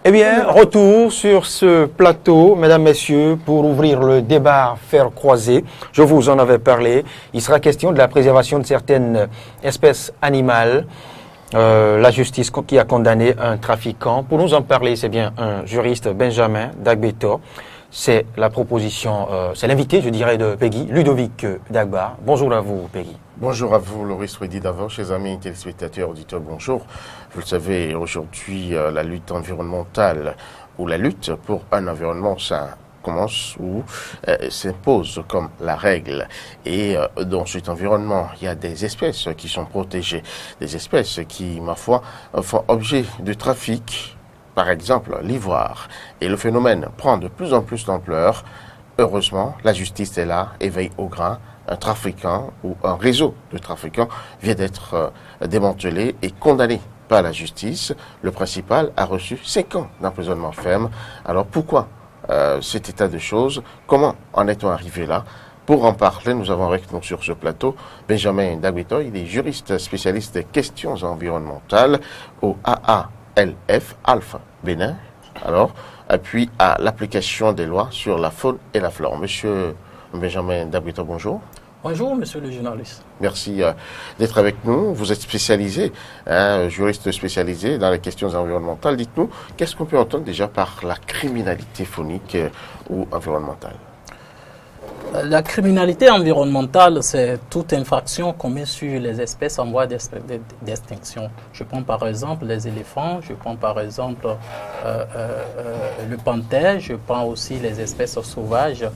Eh bien, retour sur ce plateau, mesdames, messieurs, pour ouvrir le débat fer croisé. Je vous en avais parlé. Il sera question de la préservation de certaines espèces animales. La justice qui a condamné un trafiquant. Pour nous en parler, c'est bien un juriste, Benjamin Dagbeto. C'est la proposition, c'est l'invité, je dirais, de Peggy, Ludovic Dagba. Bonjour à vous, Peggy. Bonjour à vous, Loris Weddy d'avant, chers amis téléspectateurs, auditeurs, bonjour. Vous le savez, aujourd'hui, la lutte environnementale ou la lutte pour un environnement sain commence ou s'impose comme la règle. Et dans cet environnement, il y a des espèces qui sont protégées, des espèces qui, ma foi, font objet de trafic, par exemple l'ivoire. Et le phénomène prend de plus en plus d'ampleur. Heureusement, la justice est là, éveille au grain. Un trafiquant ou un réseau de trafiquants vient d'être démantelé et condamné par la justice. Le principal a reçu 5 ans d'emprisonnement ferme. Alors pourquoi cet état de choses? Comment en est-on arrivé là? Pour en parler, nous avons avec nous sur ce plateau Benjamin Dagbeto. Il est juriste spécialiste des questions environnementales au AALF, Alpha Bénin. Alors, appui à l'application des lois sur la faune et la flore. Monsieur Benjamin Dagbeto, bonjour. Bonjour, monsieur le journaliste. Merci d'être avec nous. Vous êtes spécialisé, juriste spécialisé dans les questions environnementales. Dites-nous, qu'est-ce qu'on peut entendre déjà par la criminalité faunique ou environnementale? La criminalité environnementale, c'est toute infraction commise sur les espèces en voie d'extinction. Je prends par exemple les éléphants, je prends par exemple le panthère, je prends aussi les espèces sauvages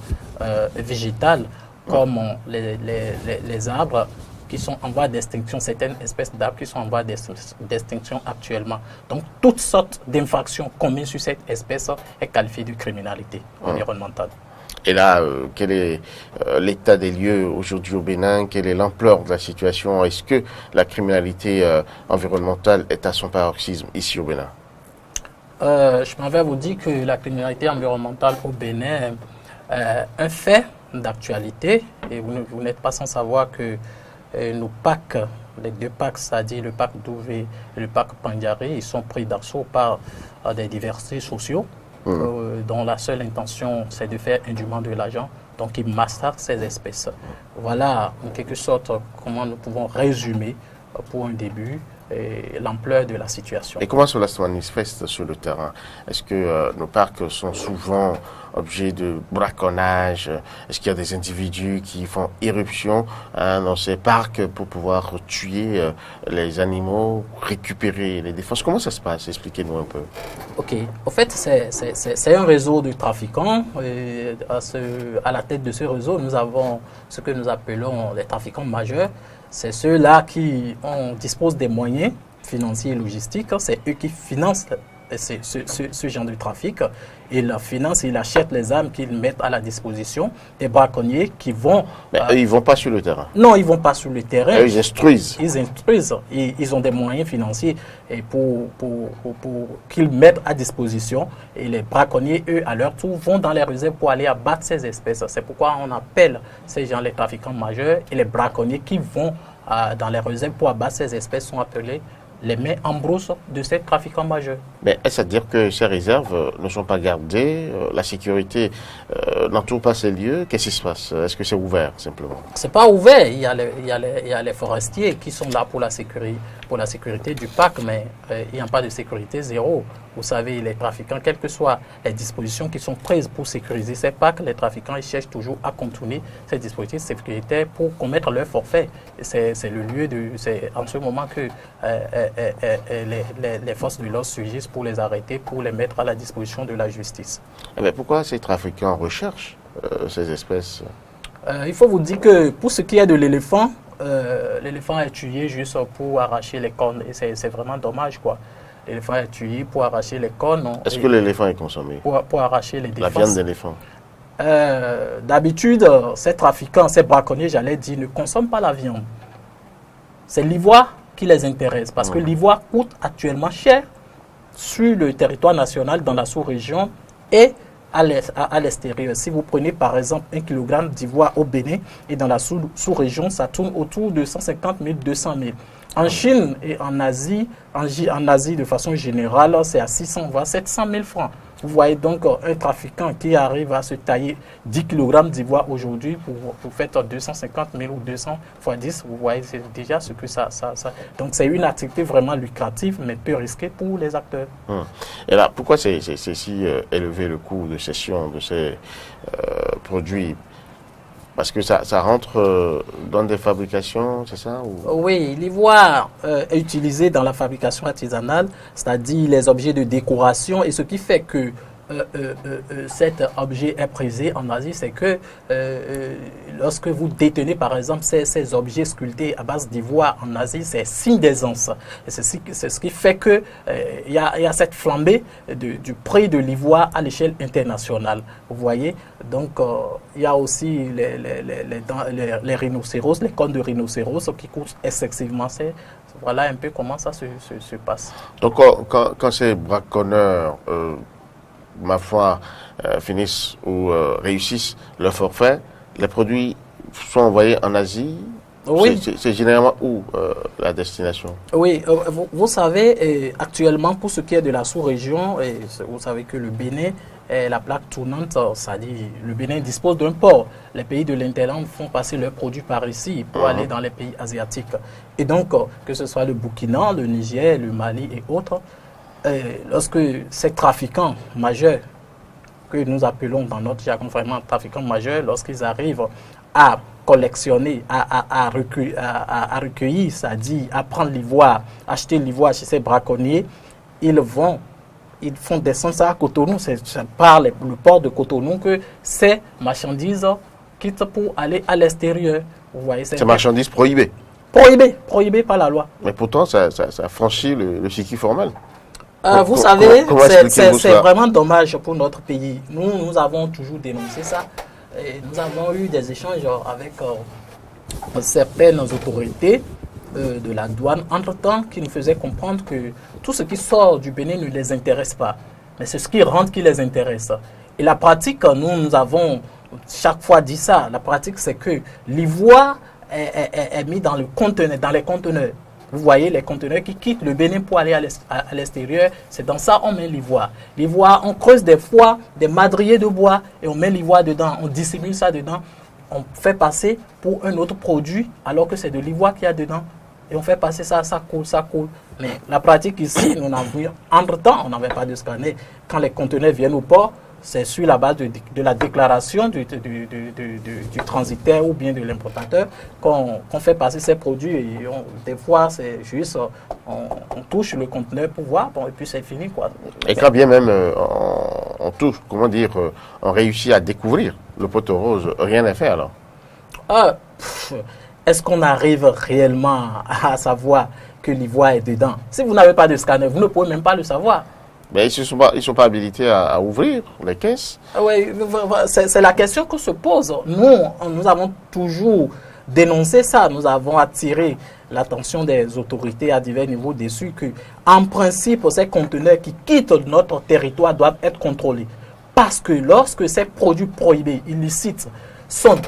végétales, comme les arbres qui sont en voie d'extinction, certaines espèces d'arbres qui sont en voie d'extinction actuellement. Donc, toutes sortes d'infractions commises sur cette espèce est qualifiée de criminalité environnementale. Et là, quel est l'état des lieux aujourd'hui au Bénin? Quelle est l'ampleur de la situation? Est-ce que la criminalité environnementale est à son paroxysme ici au Bénin? Je m'en vais vous dire que la criminalité environnementale au Bénin est un fait d'actualité. Et vous n'êtes pas sans savoir que nos parcs, les 2 parcs, c'est-à-dire le parc Douvé et le parc Pandiaré, ils sont pris d'assaut par des diversités sociaux. Dont la seule intention, c'est de faire indûment de l'argent. Donc, ils massacrent ces espèces. Voilà, en quelque sorte, comment nous pouvons résumer, pour un début, l'ampleur de la situation. Et comment cela se manifeste sur le terrain? Est-ce que nos parcs sont souvent objets de braconnage? Est-ce qu'il y a des individus qui font irruption dans ces parcs pour pouvoir tuer les animaux, récupérer les défenses? Comment ça se passe? Expliquez-nous un peu. Ok. En fait, c'est un réseau de trafiquants. Et à la tête de ce réseau, nous avons ce que nous appelons les trafiquants majeurs. C'est ceux-là qui disposent des moyens financiers et logistiques. C'est eux qui financent ce genre de trafic. Ils financent, ils achètent les armes qu'ils mettent à la disposition des braconniers qui vont... Mais eux, ils ne vont pas sur le terrain. Non, ils ne vont pas sur le terrain. Eux, ils instruisent. Ils instruisent. Ils ont des moyens financiers et pour qu'ils mettent à disposition. Et les braconniers, eux, à leur tour, vont dans les réserves pour aller abattre ces espèces. C'est pourquoi on appelle ces gens les trafiquants majeurs. Et les braconniers qui vont dans les réserves pour abattre ces espèces sont appelés les mains en brousse de ces trafiquants majeurs. Mais est-ce à dire que ces réserves ne sont pas gardées, la sécurité n'entoure pas ces lieux? Qu'est-ce qui se passe? Est-ce que c'est ouvert simplement? C'est pas ouvert. Il y a les forestiers qui sont là pour la sécurité du parc, mais il n'y a pas de sécurité zéro. Vous savez, les trafiquants, quelles que soient les dispositions qui sont prises pour sécuriser ces parcs, les trafiquants ils cherchent toujours à contourner ces dispositifs sécuritaires pour commettre leur forfait. C'est en ce moment que les forces de l'ordre surgissent pour les arrêter, pour les mettre à la disposition de la justice. Mais pourquoi ces trafiquants recherchent ces espèces? Il faut vous dire que pour ce qui est de l'éléphant, l'éléphant est tué juste pour arracher les cornes. Et c'est vraiment dommage, quoi. L'éléphant est tué pour arracher les cornes. Est-ce que l'éléphant est consommé? Pour arracher les défenses. La viande d'éléphant. D'habitude, ces trafiquants, ces braconniers, j'allais dire, ne consomment pas la viande. C'est l'ivoire qui les intéresse parce que l'ivoire coûte actuellement cher sur le territoire national, dans la sous-région et à l'extérieur. Si vous prenez par exemple 1 kg d'ivoire au Bénin et dans la sous-région, ça tourne autour de 150 000, 200 000. En Chine et en Asie de façon générale, c'est à 600 voire 700 000 francs. Vous voyez donc un trafiquant qui arrive à se tailler 10 kg d'ivoire aujourd'hui pour faire 250 000 ou 200 fois 10. Vous voyez, c'est déjà ce que ça. Donc c'est une activité vraiment lucrative, mais peu risquée pour les acteurs. Et là, pourquoi c'est si élevé le coût de cession de ces produits? Parce que ça rentre dans des fabrications, c'est ça ou... Oui, l'ivoire est utilisé dans la fabrication artisanale, c'est-à-dire les objets de décoration. Et ce qui fait que cet objet est prisé en Asie, c'est que lorsque vous détenez par exemple ces objets sculptés à base d'ivoire en Asie, c'est signe d'aisance. Et c'est ce qui fait que il y a cette flambée du prix de l'ivoire à l'échelle internationale. Vous voyez, donc il y a aussi les rhinocéros, les cornes de rhinocéros qui coûtent excessivement. Voilà un peu comment ça se passe. Donc quand ces braconneurs ma foi, finissent ou réussissent leur forfait, les produits sont envoyés en Asie. Oui. C'est généralement où la destination? Oui, vous savez, actuellement, pour ce qui est de la sous-région, vous savez que le Bénin est la plaque tournante, c'est-à-dire le Bénin dispose d'un port. Les pays de l'Interland font passer leurs produits par ici pour aller dans les pays asiatiques. Et donc, que ce soit le Burkina, le Niger, le Mali et autres, lorsque ces trafiquants majeurs, que nous appelons dans notre jargon vraiment trafiquants majeurs, lorsqu'ils arrivent à collectionner, à recueillir, c'est-à-dire à prendre l'ivoire, acheter l'ivoire chez ces braconniers, ils font descendre ça à Cotonou. C'est par le port de Cotonou que ces marchandises quittent pour aller à l'extérieur. Vous voyez, ces marchandises prohibées? Prohibées par la loi. Mais pourtant, ça franchit le circuit formel. Vous savez, c'est vraiment dommage pour notre pays. Nous avons toujours dénoncé ça. Et nous avons eu des échanges avec certaines autorités de la douane, entre-temps, qui nous faisaient comprendre que tout ce qui sort du Bénin ne les intéresse pas. Mais c'est ce qui rentre qui les intéresse. Et la pratique, nous avons chaque fois dit ça, la pratique c'est que l'ivoire est mis dans les conteneurs. Vous voyez les conteneurs qui quittent le Bénin pour aller à l'extérieur, c'est dans ça on met l'ivoire. L'ivoire, on creuse des fois des madriers de bois et on met l'ivoire dedans, on dissimule ça dedans, on fait passer pour un autre produit alors que c'est de l'ivoire qu'il y a dedans. Et on fait passer ça coule. Mais la pratique ici, entre-temps, on n'avait pas de scanner. Quand les conteneurs viennent au port, c'est sur la base de la déclaration du transitaire ou bien de l'importateur qu'on fait passer ces produits. Et des fois, c'est juste, on touche le conteneur pour voir, et puis c'est fini, quoi. Et quand bien même on touche, on réussit à découvrir le poteau rose, rien n'est fait alors? Est-ce qu'on arrive réellement à savoir que l'ivoire est dedans? Si vous n'avez pas de scanner, vous ne pouvez même pas le savoir. Mais ils ne sont pas habilités à ouvrir les caisses. Oui, c'est la question qu'on se pose. Nous avons toujours dénoncé ça. Nous avons attiré l'attention des autorités à divers niveaux dessus que, en principe, ces conteneurs qui quittent notre territoire doivent être contrôlés. Parce que lorsque ces produits prohibés, illicites, sont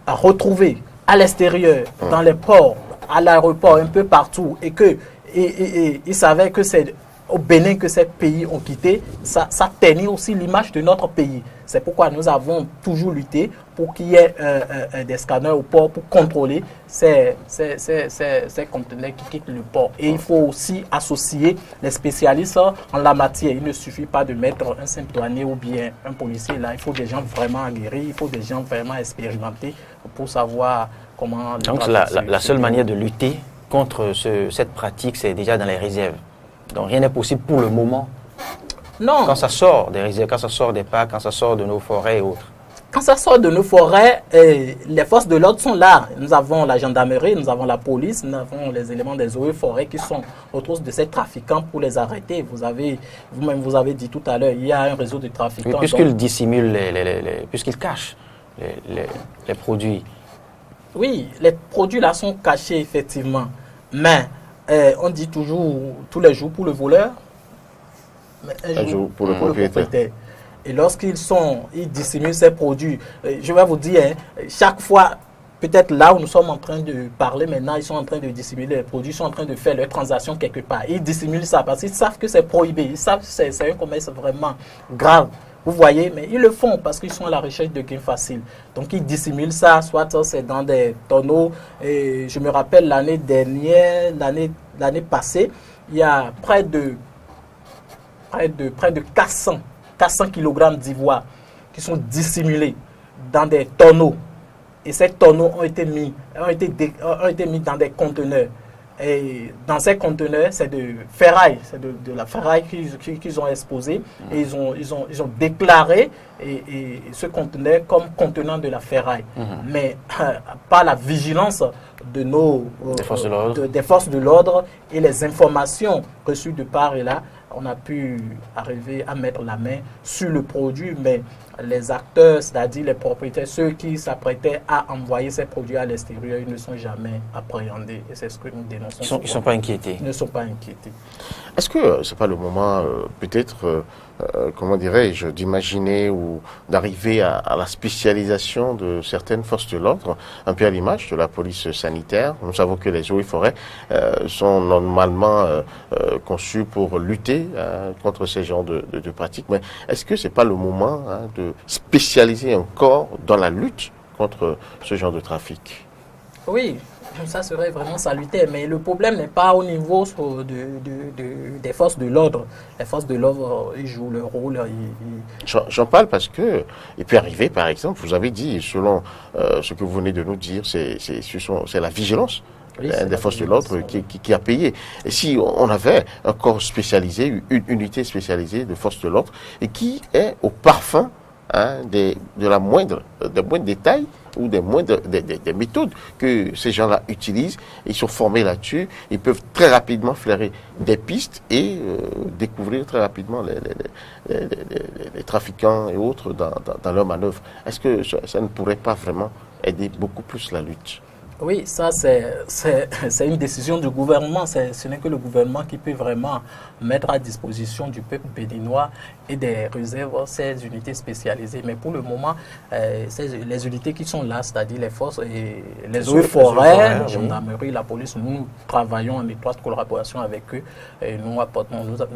retrouvés à l'extérieur, dans les ports, à l'aéroport, un peu partout, et qu'ils savaient que c'est au Bénin que ces pays ont quitté, ça ternit aussi l'image de notre pays. C'est pourquoi nous avons toujours lutté pour qu'il y ait des scanners au port pour contrôler ces conteneurs qui quittent le port. Et il faut aussi associer les spécialistes en la matière. Il ne suffit pas de mettre un simple douanier ou bien un policier là. Il faut des gens vraiment aguerris, il faut des gens vraiment expérimentés pour savoir comment... Donc la seule manière de lutter contre cette pratique, c'est déjà dans les réserves. Donc rien n'est possible pour le moment. Non. Quand ça sort des réserves, quand ça sort des parcs, quand ça sort de nos forêts et autres. Quand ça sort de nos forêts, les forces de l'ordre sont là. Nous avons la gendarmerie, nous avons la police, nous avons les éléments des eaux et forêts qui sont autour de ces trafiquants pour les arrêter. Vous-même, vous avez dit tout à l'heure, il y a un réseau de trafiquants. Oui, puisqu'ils dissimulent, puisqu'ils cachent les produits. Oui, les produits là sont cachés effectivement. Mais on dit toujours tous les jours pour le voleur, mais un jour pour le propriétaire. Et lorsqu'ils dissimulent ces produits, je vais vous dire, hein, chaque fois, peut-être là où nous sommes en train de parler maintenant, ils sont en train de dissimuler les produits, ils sont en train de faire leurs transactions quelque part. Ils dissimulent ça parce qu'ils savent que c'est prohibé, ils savent que c'est un commerce vraiment grave. Vous voyez, mais ils le font parce qu'ils sont à la recherche de gains faciles. Donc ils dissimulent ça, soit c'est dans des tonneaux. Et je me rappelle l'année dernière, l'année passée, il y a près de 400 kg d'ivoire qui sont dissimulés dans des tonneaux. Et ces tonneaux ont été mis dans des conteneurs. Et dans ces conteneurs, c'est de ferraille, c'est de la ferraille qu'ils ont exposé. Et ils ont déclaré ce conteneur comme contenant de la ferraille. Mais par la vigilance de des forces de l'ordre et les informations reçues de part et là, on a pu arriver à mettre la main sur le produit, mais les acteurs, c'est-à-dire les propriétaires, ceux qui s'apprêtaient à envoyer ces produits à l'extérieur, ils ne sont jamais appréhendés. Et c'est ce que nous dénonçons. Ils ne sont pas inquiétés. Ils ne sont pas inquiétés. Est-ce que ce n'est pas le moment, peut-être, comment dirais-je, d'imaginer ou d'arriver à la spécialisation de certaines forces de l'ordre, un peu à l'image de la police sanitaire? Nous savons que les eaux et forêts sont normalement conçues pour lutter contre ces genres de pratiques, mais est-ce que ce n'est pas le moment de spécialiser un corps dans la lutte contre ce genre de trafic? Oui, ça serait vraiment salutaire, mais le problème n'est pas au niveau des forces de l'ordre. Les forces de l'ordre, ils jouent leur rôle. J'en parle parce que il peut arriver, par exemple, vous avez dit, selon ce que vous venez de nous dire, c'est la vigilance. Oui, des forces de l'ordre qui a payé. Et si on avait un corps spécialisé, une unité spécialisée de forces de l'ordre, et qui est au parfum des moindres détails ou des méthodes que ces gens-là utilisent, ils sont formés là-dessus, ils peuvent très rapidement flairer des pistes et découvrir très rapidement les trafiquants et autres dans leurs manœuvres. Est-ce que ça ne pourrait pas vraiment aider beaucoup plus la lutte? Oui, ça c'est une décision du gouvernement. Ce n'est que le gouvernement qui peut vraiment mettre à disposition du peuple béninois et des réserves ces unités spécialisées. Mais pour le moment, les unités qui sont là, c'est-à-dire les forces et les eaux et forêts, la gendarmerie, la police, nous travaillons en étroite collaboration avec eux et nous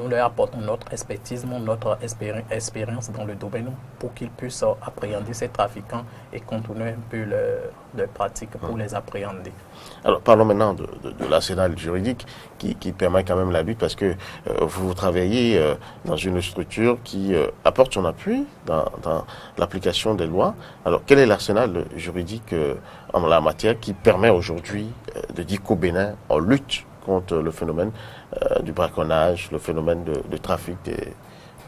leur apportons notre expertise, notre expérience dans le domaine pour qu'ils puissent appréhender ces trafiquants et contourner un peu leurs pratiques pour les appréhender. Alors parlons maintenant de l'arsenal juridique qui permet quand même la lutte, parce que vous travaillez dans une structure qui apporte son appui dans l'application des lois. Alors quel est l'arsenal juridique en la matière qui permet aujourd'hui de dire qu'au Bénin on lutte contre le phénomène du braconnage, le phénomène de trafic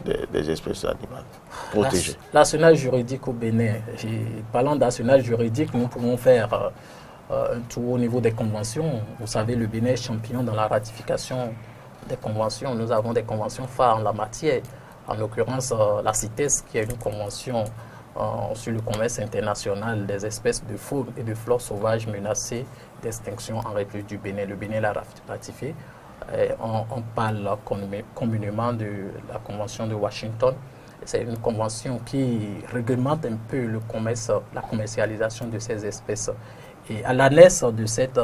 des espèces animales protégées? L'arsenal juridique au Bénin, parlant d'arsenal juridique, nous pouvons faire un tour au niveau des conventions. Vous savez, le Bénin est champion dans la ratification des conventions. Nous avons des conventions phares en la matière. En l'occurrence, la CITES, qui est une convention sur le commerce international des espèces de faune et de flore sauvages menacées d'extinction en République du Bénin. Le Bénin l'a ratifié. On parle communément de la convention de Washington. C'est une convention qui réglemente un peu le commerce, la commercialisation de ces espèces. Et à la naissance de cette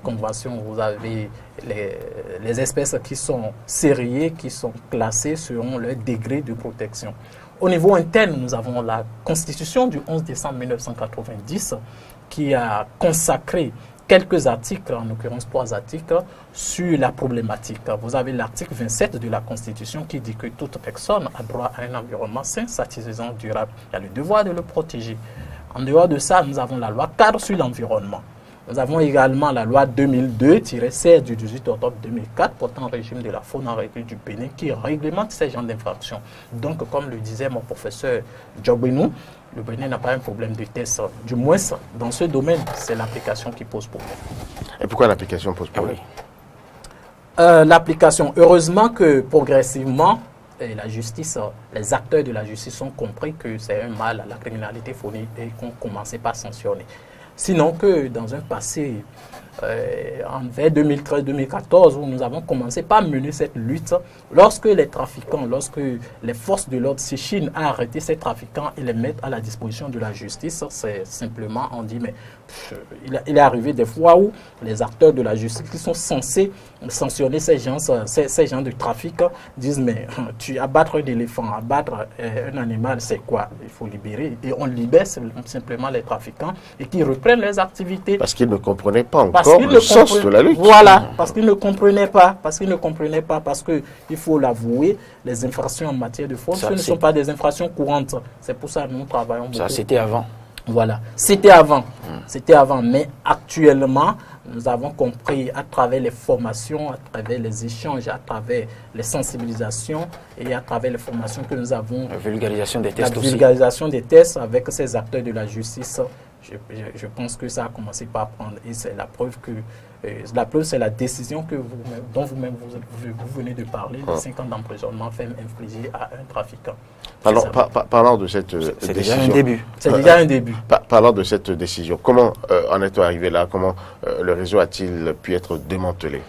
convention, vous avez les espèces qui sont sériées, qui sont classées selon leur degré de protection. Au niveau interne, nous avons la Constitution du 11 décembre 1990 qui a consacré quelques articles, en l'occurrence 3 articles, sur la problématique. Vous avez l'article 27 de la Constitution qui dit que toute personne a droit à un environnement sain, satisfaisant, durable. Il y a le devoir de le protéger. En dehors de ça, nous avons la loi cadre sur l'environnement. Nous avons également la loi 2002-16 du 18 octobre 2004 portant régime de la faune en République du Bénin qui réglemente ces genres d'infractions. Donc, comme le disait mon professeur Djogbenou, le Bénin n'a pas un problème de test. Du moins, dans ce domaine, c'est l'application qui pose problème. Et pourquoi l'application pose problème? L'application, heureusement que progressivement, la justice, les acteurs de la justice ont compris que c'est un mal à la criminalité faunique et qu'on commençait par sanctionner. Sinon que dans un passé, vers 2013-2014 où nous avons commencé par mener cette lutte. Lorsque les trafiquants, lorsque les forces de l'ordre s'échinent à arrêter ces trafiquants et les mettre à la disposition de la justice, c'est simplement, on dit, mais il est arrivé des fois où les acteurs de la justice qui sont censés sanctionner ces gens de trafic disent, mais tu abattre un éléphant, abattre un animal, c'est quoi? Il faut libérer. Et on libère simplement les trafiquants et qui reprennent leurs activités. Parce qu'ils ne comprenaient pas encore le sens de la lutte. Voilà, parce qu'ils ne comprenaient pas, parce qu'il faut l'avouer, les infractions en matière de faune, ce ne sont pas des infractions courantes. C'est pour ça que nous travaillons beaucoup. Ça, c'était avant. Voilà, c'était avant. C'était avant, mais actuellement, nous avons compris à travers les formations, à travers les échanges, à travers les sensibilisations et à travers les formations que nous avons. La vulgarisation des tests aussi. La vulgarisation des tests avec ces acteurs de la justice. Je pense que ça a commencé par prendre et c'est la preuve que c'est la décision dont vous-même vous venez de parler, les 5 ans d'emprisonnement ferme infligés à un trafiquant. Parlant de cette décision. C'est déjà un début. C'est déjà un début. Parlant de cette décision, comment en est-on arrivé là? Comment le réseau a-t-il pu être démantelé?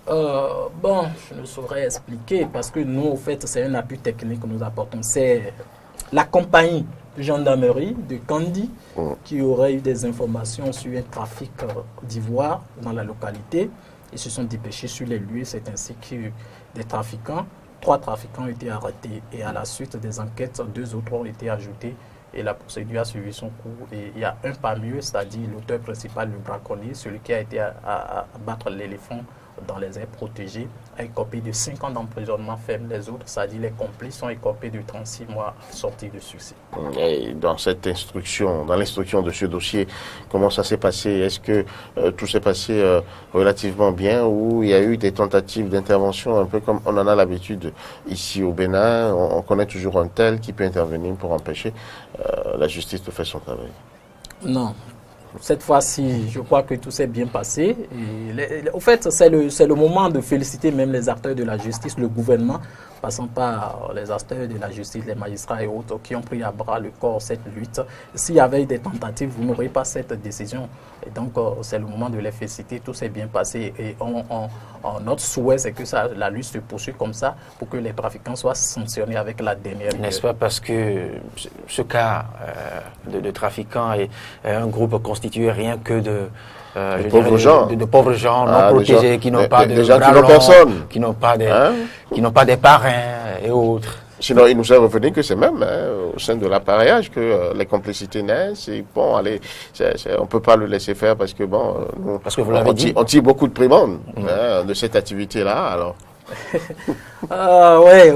Bon, je ne saurais expliquer parce que nous, au fait, c'est un appui technique que nous apportons. C'est la compagnie de gendarmerie de Kandi qui aurait eu des informations sur un trafic d'ivoire dans la localité. Ils se sont dépêchés sur les lieux. C'est ainsi que des trafiquants, 3 trafiquants ont été arrêtés et à la suite des enquêtes, 2 autres ont été ajoutés et la procédure a suivi son cours. Et il y a un parmi eux, c'est-à-dire l'auteur principal, le braconnier, celui qui a été à battre l'éléphant dans les aires protégées, a écopé de 5 ans d'emprisonnement ferme. Les autres, c'est-à-dire les complices, sont écopés de 36 mois sortis de sursis. Et dans cette instruction, dans l'instruction de ce dossier, comment ça s'est passé? Est-ce que tout s'est passé relativement bien ou il y a eu des tentatives d'intervention, un peu comme on en a l'habitude ici au Bénin? On connaît toujours un tel qui peut intervenir pour empêcher la justice de faire son travail. Non. Cette fois-ci, je crois que tout s'est bien passé. Au fait, c'est le moment de féliciter même les acteurs de la justice, le gouvernement, passant par les acteurs de la justice, les magistrats et autres, qui ont pris à bras le corps cette lutte. S'il y avait eu des tentatives, vous n'aurez pas cette décision. Et donc, c'est le moment de les féliciter. Tout s'est bien passé. Et notre souhait, c'est que la lutte se poursuive comme ça pour que les trafiquants soient sanctionnés avec la dernière. N'est-ce pas parce que ce cas de trafiquants est un groupe constitué rien que de pauvres gens non protégés, qui n'ont pas de personne, qui n'ont pas des parrains et autres. Sinon, il nous est revenu que c'est même au sein de l'appareillage que les complicités naissent. Et bon, allez, on peut pas le laisser faire parce que bon, parce que vous l'avez dit, on tire beaucoup de primandes de cette activité-là. Alors.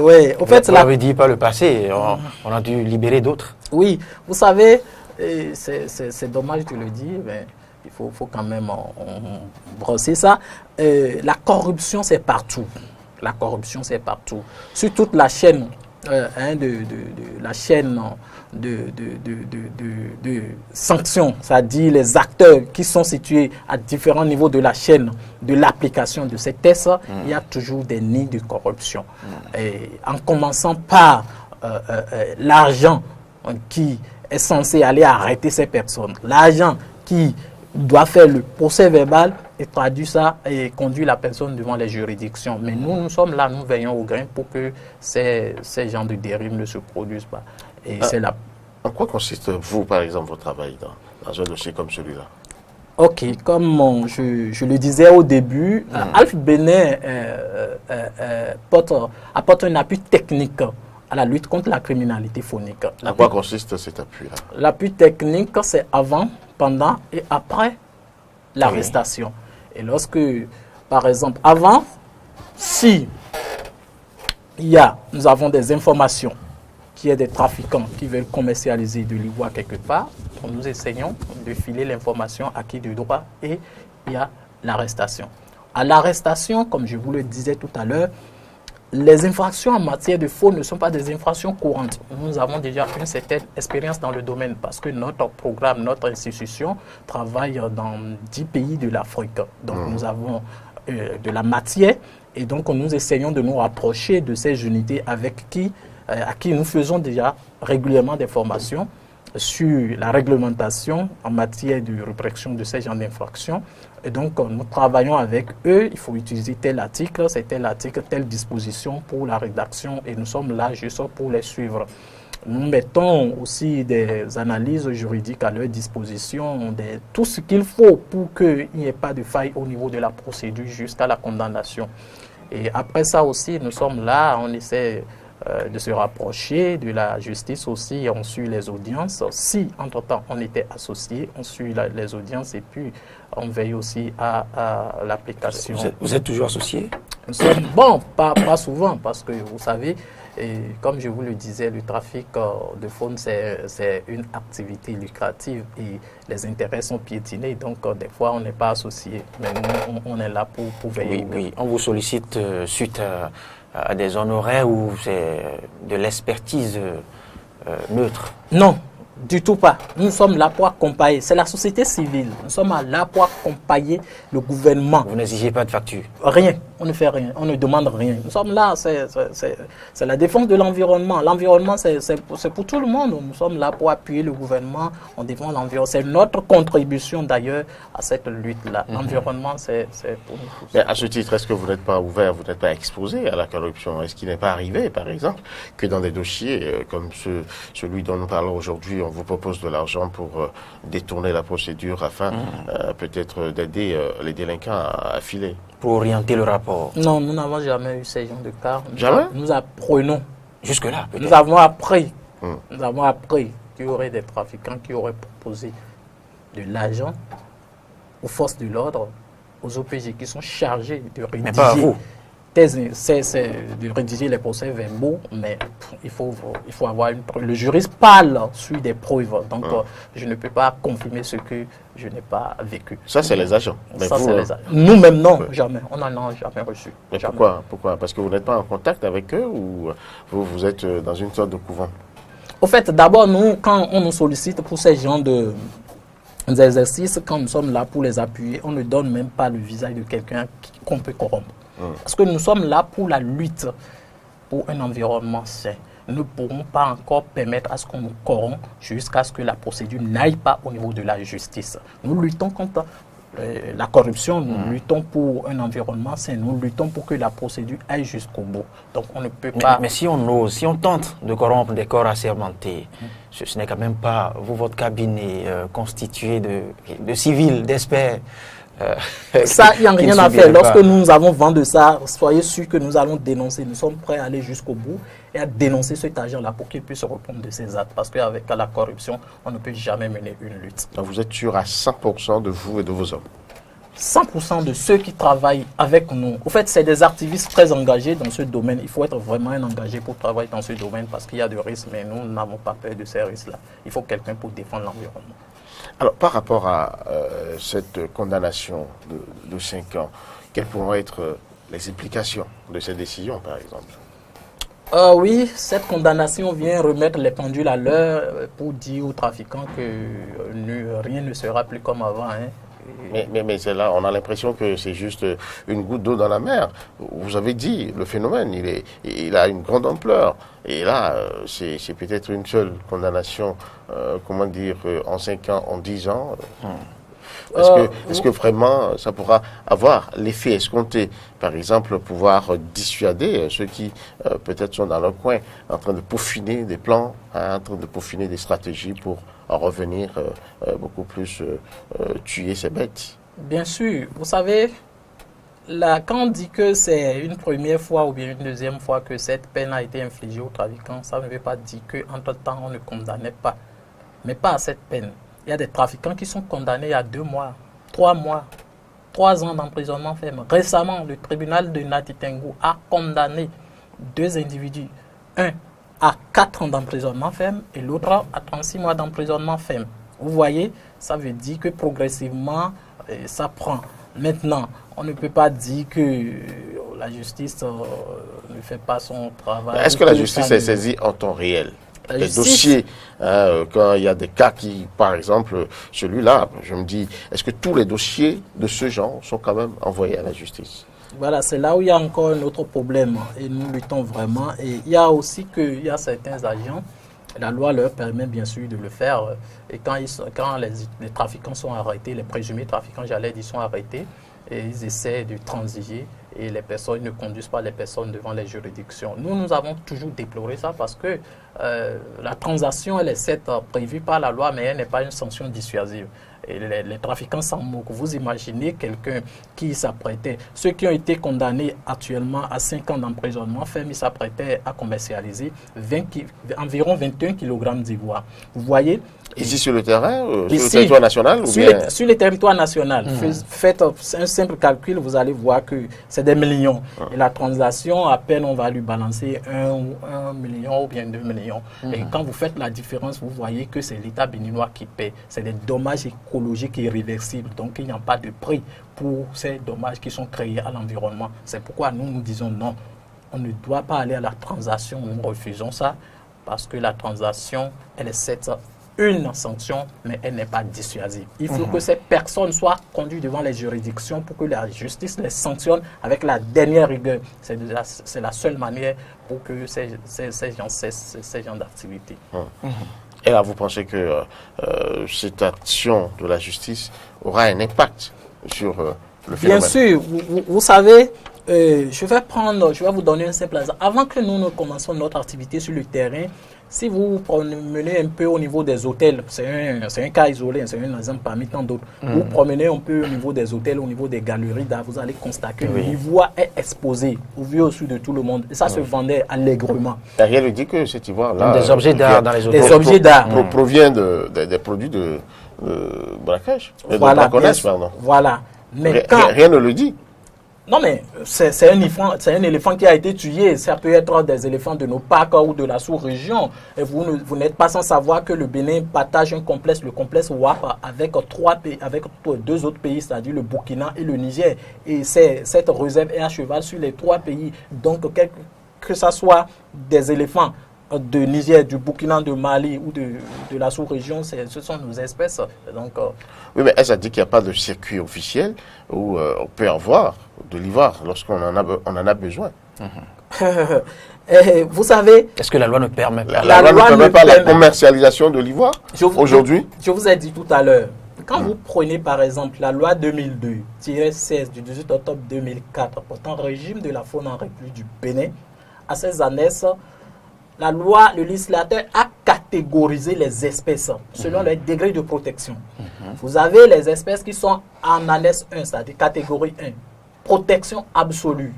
Oui. Au fait, vous l'avez dit par le passé. On a dû libérer d'autres. Oui, vous savez, c'est dommage de le dire, mais il faut quand même brosser ça. La corruption, c'est partout. La corruption, c'est partout. Sur toute la chaîne, la chaîne de sanctions, c'est-à-dire les acteurs qui sont situés à différents niveaux de la chaîne de l'application de ces tests, il y a toujours des nids de corruption. Et en commençant par l'argent qui est censé aller arrêter ces personnes, l'argent qui doit faire le procès verbal et traduire ça et conduire la personne devant les juridictions. Mais nous sommes là, nous veillons au grain pour que ces genres de dérives ne se produisent pas. Et c'est là. En quoi consiste, vous, par exemple, votre travail dans un dossier comme celui-là? Ok, comme je le disais au début, Alpha Bénin apporte un appui technique à la lutte contre la criminalité phonique. En quoi consiste cet appui-là? L'appui technique, c'est avant, pendant et après l'arrestation. Et lorsque, par exemple, avant, si nous avons des informations qu'il y a des trafiquants qui veulent commercialiser de l'ivoire quelque part, nous essayons de filer l'information à qui de droit et il y a l'arrestation. À l'arrestation, comme je vous le disais tout à l'heure, les infractions en matière de faune ne sont pas des infractions courantes. Nous avons déjà une certaine expérience dans le domaine parce que notre programme, notre institution travaille dans 10 pays de l'Afrique. Donc nous avons de la matière et donc nous essayons de nous rapprocher de ces unités à qui nous faisons déjà régulièrement des formations sur la réglementation en matière de répression de ces genres d'infractions. Et donc, nous travaillons avec eux. Il faut utiliser tel article, c'est tel article, telle disposition pour la rédaction. Et nous sommes là juste pour les suivre. Nous mettons aussi des analyses juridiques à leur disposition, tout ce qu'il faut pour qu'il n'y ait pas de faille au niveau de la procédure jusqu'à la condamnation. Et après ça aussi, nous sommes là, on essaie de se rapprocher de la justice aussi, on suit les audiences. Si, entre-temps, on était associés, on suit les audiences et puis on veille aussi à l'application. Vous êtes toujours associé? Bon, pas souvent, parce que vous savez, et comme je vous le disais, le trafic de faune, c'est une activité lucrative et les intérêts sont piétinés. Donc, des fois, on n'est pas associé. Mais nous, on est là pour veiller. Oui, on vous sollicite suite à des honoraires ou c'est de l'expertise neutre? Non, du tout pas. Nous sommes là pour accompagner. C'est la société civile. Nous sommes là pour accompagner le gouvernement. Vous n'exigez pas de facture? Rien. On ne fait rien. On ne demande rien. Nous sommes là. C'est la défense de l'environnement. L'environnement, c'est pour tout le monde. Nous sommes là pour appuyer le gouvernement. On défend l'environnement. C'est notre contribution d'ailleurs à cette lutte-là. L'environnement, c'est pour nous tous. Mais à ce titre, est-ce que vous n'êtes pas ouvert, vous n'êtes pas exposé à la corruption? Est-ce qu'il n'est pas arrivé, par exemple, que dans des dossiers comme celui dont nous parlons aujourd'hui, on vous propose de l'argent pour détourner la procédure afin peut-être d'aider les délinquants à filer? Pour orienter le rapport? Non, nous n'avons jamais eu ces genres de cas. Jamais? Nous apprenons. Jusque-là, peut-être? Nous avons appris. Nous avons appris qu'il y aurait des trafiquants qui auraient proposé de l'argent aux forces de l'ordre, aux OPG qui sont chargés de rédiger. Mais pas à vous? C'est de rédiger les procès verbaux, mais il faut avoir une preuve. Le juriste parle sur des preuves, donc je ne peux pas confirmer ce que je n'ai pas vécu. Ça, c'est les agents. Mais vous, les agents. Nous-mêmes, non, jamais. On n'en a jamais reçu. Mais jamais. Pourquoi? Parce que vous n'êtes pas en contact avec eux ou vous êtes dans une sorte de couvent? Au fait, d'abord, nous, quand on nous sollicite pour ces genres d'exercices, quand nous sommes là pour les appuyer, on ne donne même pas le visage de quelqu'un qu'on peut corrompre. Parce que nous sommes là pour la lutte, pour un environnement sain. Nous ne pourrons pas encore permettre à ce qu'on nous corrompe jusqu'à ce que la procédure n'aille pas au niveau de la justice. Nous luttons contre la corruption, nous luttons pour un environnement sain, nous luttons pour que la procédure aille jusqu'au bout. Donc on ne peut pas... Mais si on ose, si on tente de corrompre des corps assermentés, ce n'est quand même pas, votre cabinet constitué de civils, d'experts. Ça, il n'y a rien à faire. Lorsque nous avons vent de ça, soyez sûrs que nous allons dénoncer. Nous sommes prêts à aller jusqu'au bout et à dénoncer cet agent-là pour qu'il puisse répondre de ses actes. Parce qu'avec la corruption, on ne peut jamais mener une lutte. Donc vous êtes sûr à 100% de vous et de vos hommes? 100% de ceux qui travaillent avec nous. Au fait, c'est des activistes très engagés dans ce domaine. Il faut être vraiment un engagé pour travailler dans ce domaine parce qu'il y a des risques, mais nous n'avons pas peur de ces risques-là. Il faut quelqu'un pour défendre l'environnement. Alors, par rapport à cette condamnation de 5 ans, quelles pourront être les implications de cette décision, par exemple? Oui, cette condamnation vient remettre les pendules à l'heure pour dire aux trafiquants que rien ne sera plus comme avant. Hein. Mais c'est là, on a l'impression que c'est juste une goutte d'eau dans la mer. Vous avez dit, le phénomène, il a une grande ampleur. Et là, c'est peut-être une seule condamnation, en 5 ans, en 10 ans. Est-ce que vraiment ça pourra avoir l'effet escompté? Par exemple, pouvoir dissuader ceux qui peut-être sont dans leur coin, en train de peaufiner des plans, en train de peaufiner des stratégies pour en revenir beaucoup plus tuer ces bêtes? Bien sûr. Vous savez, quand on dit que c'est une première fois ou bien une deuxième fois que cette peine a été infligée aux trafiquants, ça ne veut pas dire qu'entre-temps on ne condamnait pas. Mais pas à cette peine. Il y a des trafiquants qui sont condamnés à 2 mois, 3 mois, 3 ans d'emprisonnement ferme. Récemment, le tribunal de Nati Tengu a condamné 2 individus. Un à 4 ans d'emprisonnement ferme et l'autre à 36 mois d'emprisonnement ferme. Vous voyez, ça veut dire que progressivement, ça prend. Maintenant, on ne peut pas dire que la justice ne fait pas son travail. Est-ce que la justice est saisie en temps réel? Les dossiers, quand il y a des cas qui, par exemple, celui-là, je me dis, est-ce que tous les dossiers de ce genre sont quand même envoyés à la justice? Voilà, c'est là où il y a encore un autre problème et nous luttons vraiment. Et il y a aussi qu'il y a certains agents La loi leur permet bien sûr de le faire. Et quand les trafiquants sont arrêtés, les présumés trafiquants, sont arrêtés, et ils essaient de transiger et les personnes ne conduisent pas les personnes devant les juridictions. Nous avons toujours déploré ça parce que la transaction, elle est certes prévue par la loi, mais elle n'est pas une sanction dissuasive. Et les trafiquants s'en moquent. Vous imaginez quelqu'un qui s'apprêtait, ceux qui ont été condamnés actuellement à 5 ans d'emprisonnement ferme, ils s'apprêtaient à commercialiser environ 21 kg d'ivoire. Vous voyez? Ici sur le terrain, ici, sur le territoire national sur le territoire national. Faites un simple calcul, vous allez voir que c'est des millions. Et la transaction, à peine on va lui balancer 1 million ou bien 2 millions. Et quand vous faites la différence, vous voyez que c'est l'État béninois qui paie. C'est des dommages écologiques irréversibles. Donc il n'y a pas de prix pour ces dommages qui sont créés à l'environnement. C'est pourquoi nous disons non. On ne doit pas aller à la transaction. Nous refusons ça parce que la transaction, elle est cette une sanction, mais elle n'est pas dissuasive. Il faut que ces personnes soient conduites devant les juridictions pour que la justice les sanctionne avec la dernière rigueur. C'est la seule manière pour que ces gens cessent ces genres d'activités. Et là, vous pensez que cette action de la justice aura un impact sur le phénomène? Bien sûr. Vous savez, je vais vous donner un simple exemple. Avant que nous ne commencions notre activité sur le terrain, si vous promenez un peu au niveau des hôtels, c'est un cas isolé, c'est un exemple parmi tant d'autres. Vous promenez un peu au niveau des hôtels, au niveau des galeries d'art, vous allez constater que l'ivoire est exposé au vu au-dessus de tout le monde. Et ça se vendait allègrement. Rien ne dit que cet ivoire-là... Des objets d'art dans les hôtels. Des objets d'art. Provient des produits de braquage. Voilà. De braconnage, pardon. Voilà. Mais rien ne le dit. Non, mais c'est un éléphant qui a été tué. Ça peut être des éléphants de nos parcs ou de la sous-région. Et vous n'êtes pas sans savoir que le Bénin partage un complexe, le complexe WAP, avec 2 autres pays, c'est-à-dire le Burkina et le Niger. Et cette réserve est à cheval sur les 3 pays. Donc, que ce soit des éléphants de Niger, du Burkina, de Mali ou de la sous-région, ce sont nos espèces. Donc, oui, mais est-ce dit qu'il n'y a pas de circuit officiel où on peut avoir de l'ivoire lorsqu'on en a besoin? Vous savez... Est-ce que la loi ne permet pas? La loi ne permet pas la commercialisation de l'ivoire aujourd'hui? Je vous ai dit tout à l'heure, quand vous prenez par exemple la loi 2002-16 du 18 octobre 2004 portant régime de la faune en République du Bénin, à ces annexes, la loi, le législateur a catégorisé les espèces selon leur degré de protection. Vous avez les espèces qui sont en annexe 1, c'est-à-dire catégorie 1, protection absolue.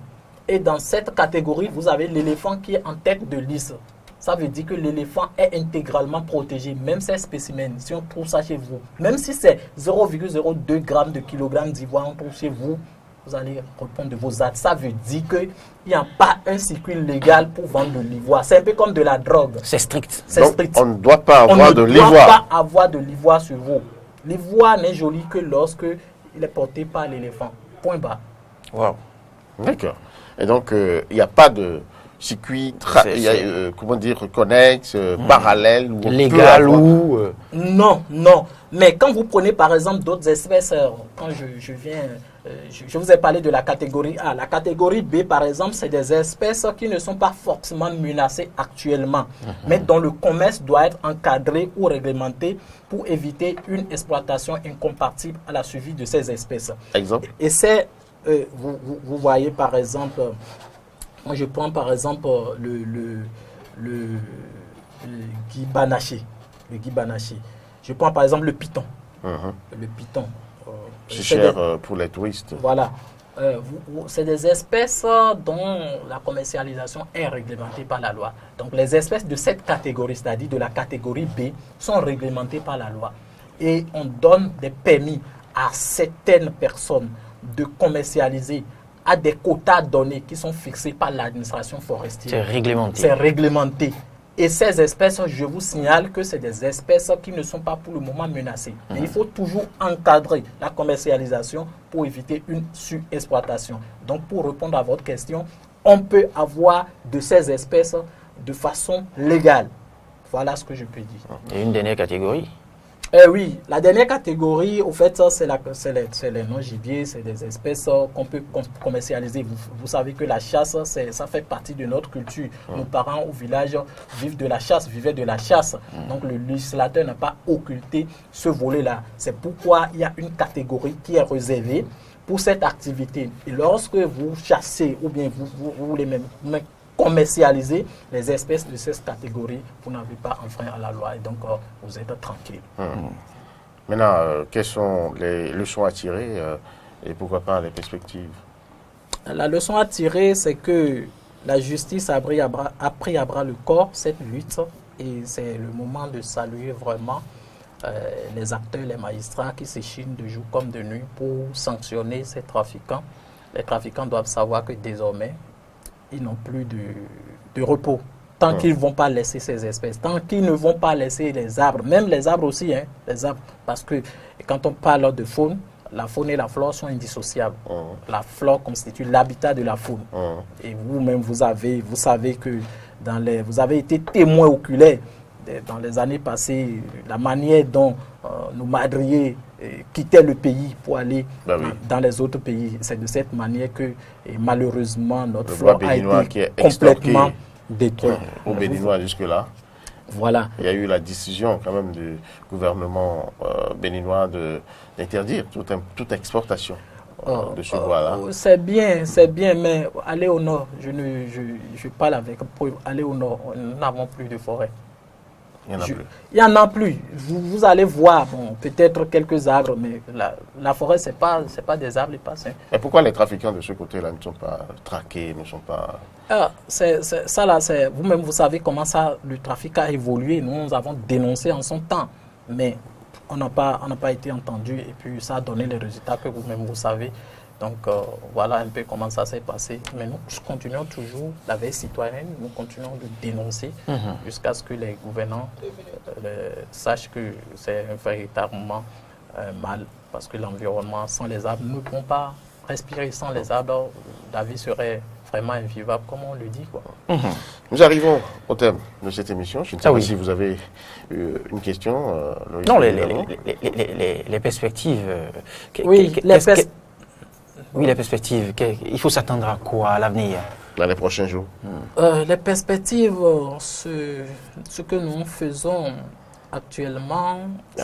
Et dans cette catégorie, vous avez l'éléphant qui est en tête de liste. Ça veut dire que l'éléphant est intégralement protégé, même ces spécimens, si on trouve ça chez vous. Même si c'est 0,02 g de kilogramme d'ivoire, on trouve chez vous, vous allez répondre de vos actes. Ça veut dire qu'il n'y a pas un circuit légal pour vendre de l'ivoire. C'est un peu comme de la drogue. C'est strict. C'est strict. On ne doit pas avoir de l'ivoire. On ne doit pas avoir de l'ivoire sur vous. L'ivoire n'est joli que lorsque il est porté par l'éléphant. Point barre. Wow. D'accord. Et donc, il n'y a pas de circuit, connexe, parallèle ou légal ou... Non. Mais quand vous prenez par exemple d'autres espèces, quand je vous ai parlé de la catégorie A. La catégorie B, par exemple, c'est des espèces qui ne sont pas forcément menacées actuellement, mais dont le commerce doit être encadré ou réglementé pour éviter une exploitation incompatible à la survie de ces espèces. Exemple. Et c'est, vous voyez par exemple, moi je prends par exemple le guibanaché. Le guibanaché. Je prends par exemple le python. Le python. C'est cher pour les touristes. Voilà. C'est des espèces dont la commercialisation est réglementée par la loi. Donc les espèces de cette catégorie, c'est-à-dire de la catégorie B, sont réglementées par la loi. Et on donne des permis à certaines personnes de commercialiser à des quotas donnés qui sont fixés par l'administration forestière. C'est réglementé. C'est réglementé. Et ces espèces, je vous signale que c'est des espèces qui ne sont pas pour le moment menacées. Mais il faut toujours encadrer la commercialisation pour éviter une surexploitation. Donc, pour répondre à votre question, on peut avoir de ces espèces de façon légale. Voilà ce que je peux dire. Et une dernière catégorie? Oui, la dernière catégorie, au fait, c'est les non-gibiers, c'est des espèces qu'on peut commercialiser. Vous savez que la chasse, ça fait partie de notre culture. Nos parents au village vivaient de la chasse. Donc le législateur n'a pas occulté ce volet-là. C'est pourquoi il y a une catégorie qui est réservée pour cette activité. Et lorsque vous chassez ou bien vous voulez même commercialiser les espèces de cette catégorie, vous n'avez pas enfreint à la loi et donc vous êtes tranquille. Maintenant, quelles sont les leçons à tirer et pourquoi pas les perspectives? La leçon à tirer, c'est que la justice a pris à bras le corps cette lutte et c'est le moment de saluer vraiment les acteurs, les magistrats qui s'échinent de jour comme de nuit pour sanctionner ces trafiquants. Les trafiquants doivent savoir que désormais, ils n'ont plus de repos. Tant qu'ils ne vont pas laisser ces espèces, tant qu'ils ne vont pas laisser les arbres, même les arbres aussi, les arbres, parce que quand on parle de faune, la faune et la flore sont indissociables. La flore constitue l'habitat de la faune. Et vous-même, vous savez que vous avez été témoin oculaire dans les années passées, la manière dont nos madriers quittaient le pays pour aller dans les autres pays. C'est de cette manière que, malheureusement, notre flore a été complètement détruite. Au Béninois jusque-là. Voilà. Il y a eu la décision quand même du gouvernement béninois d'interdire toute exportation de ce bois-là. C'est bien, mais aller au nord, je parle avec aller au nord, nous n'avons plus de forêt. Il n'y en a plus. Il n'y en a plus. Vous allez voir, peut-être quelques arbres, mais la forêt, ce n'est pas des arbres, les passants. Et pourquoi les trafiquants de ce côté-là ne sont pas traqués, ne sont pas... Vous-même, vous savez comment le trafic a évolué. Nous avons dénoncé en son temps, mais on n'a pas été entendu et puis ça a donné les résultats que vous-même vous savez. Donc voilà un peu comment ça s'est passé. Mais nous continuons toujours la veille citoyenne, nous continuons de dénoncer jusqu'à ce que les gouvernants sachent que c'est véritablement mal. Parce que l'environnement, sans les arbres, nous ne pouvons pas respirer. Sans les arbres, la vie serait vraiment invivable, comme on le dit, quoi. Nous arrivons au thème de cette émission. Je ne sais pas si vous avez une question. Non, les perspectives. Oui, les perspectives. Il faut s'attendre à quoi à l'avenir? Dans les prochains jours. Les perspectives, ce que nous faisons actuellement...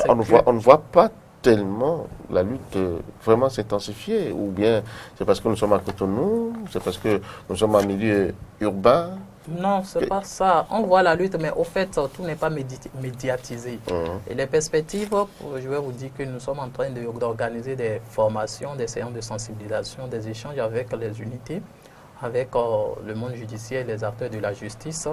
On ne voit pas tellement la lutte vraiment s'intensifier, ou bien c'est parce que nous sommes à Cotonou, c'est parce que nous sommes en milieu urbain? Non, c'est pas ça. On voit la lutte, mais au fait, tout n'est pas médiatisé. Et les perspectives, je vais vous dire que nous sommes en train d'organiser des formations, des séances de sensibilisation, des échanges avec les unités, avec le monde judiciaire et les acteurs de la justice,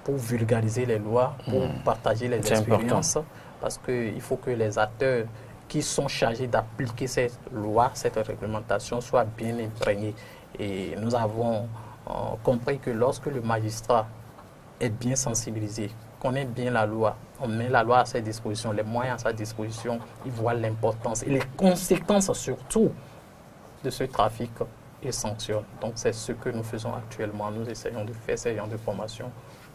pour vulgariser les lois, pour partager les expériences. Parce qu'il faut que les acteurs qui sont chargés d'appliquer cette loi, cette réglementation, soient bien imprégnés. Et nous avons compris que lorsque le magistrat est bien sensibilisé, connaît bien la loi, on met la loi à sa disposition, les moyens à sa disposition, il voit l'importance et les conséquences surtout de ce trafic et sanctionne. Donc c'est ce que nous faisons actuellement. Nous essayons de faire ces genres de formation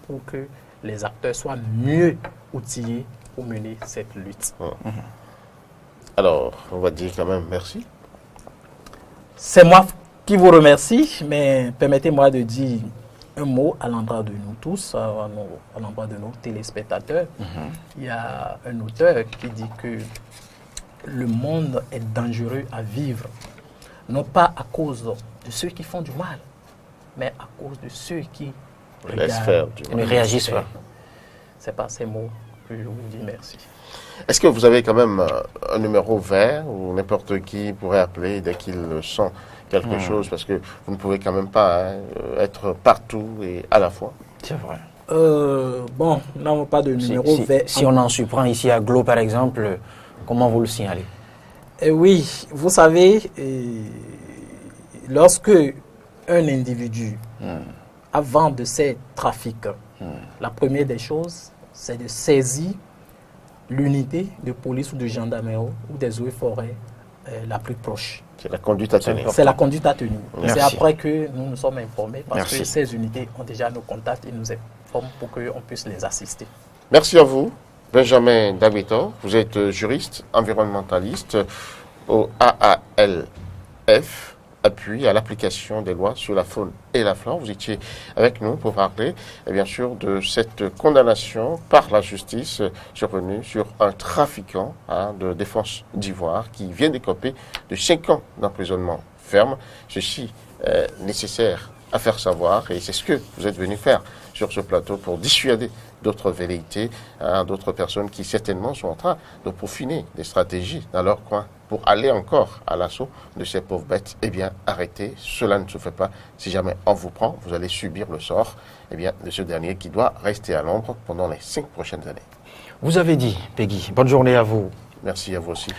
pour que les acteurs soient mieux outillés pour mener cette lutte. Alors, on va dire quand même merci. C'est moi qui vous remercie, mais permettez-moi de dire un mot à l'endroit de nous tous, à l'endroit de nos téléspectateurs. Il y a un auteur qui dit que le monde est dangereux à vivre, non pas à cause de ceux qui font du mal, mais à cause de ceux qui ne réagissent pas. C'est par ces mots que je vous dis merci. Est-ce que vous avez quand même un numéro vert où n'importe qui pourrait appeler dès qu'il sent quelque chose, parce que vous ne pouvez quand même pas être partout et à la fois? C'est vrai. Bon, nous n'avons pas de numéro vert. Si on en surprend ici à Glo, par exemple, comment vous le signalez? Oui, vous savez, lorsque un individu, avant de ces trafics, la première des choses, c'est de saisir l'unité de police ou de gendarmerie ou des eaux et forêts la plus proche. C'est la conduite à tenir. C'est la conduite à tenir. Merci. C'est après que nous nous sommes informés parce que ces unités ont déjà nos contacts et nous informent pour qu'on puisse les assister. Merci à vous. Benjamin Dagueto, vous êtes juriste, environnementaliste au AALF, appui à l'application des lois sur la faune et la flore. Vous étiez avec nous pour parler, et bien sûr, de cette condamnation par la justice survenue sur un trafiquant de défense d'ivoire qui vient d'écoper de 5 ans d'emprisonnement ferme. Ceci est nécessaire à faire savoir et c'est ce que vous êtes venu faire sur ce plateau pour dissuader d'autres velléités, d'autres personnes qui certainement sont en train de peaufiner des stratégies dans leur coin pour aller encore à l'assaut de ces pauvres bêtes. Eh bien, arrêtez, cela ne se fait pas. Si jamais on vous prend, vous allez subir le sort de ce dernier qui doit rester à l'ombre pendant les 5 prochaines années. Vous avez dit, Peggy, bonne journée à vous. Merci à vous aussi.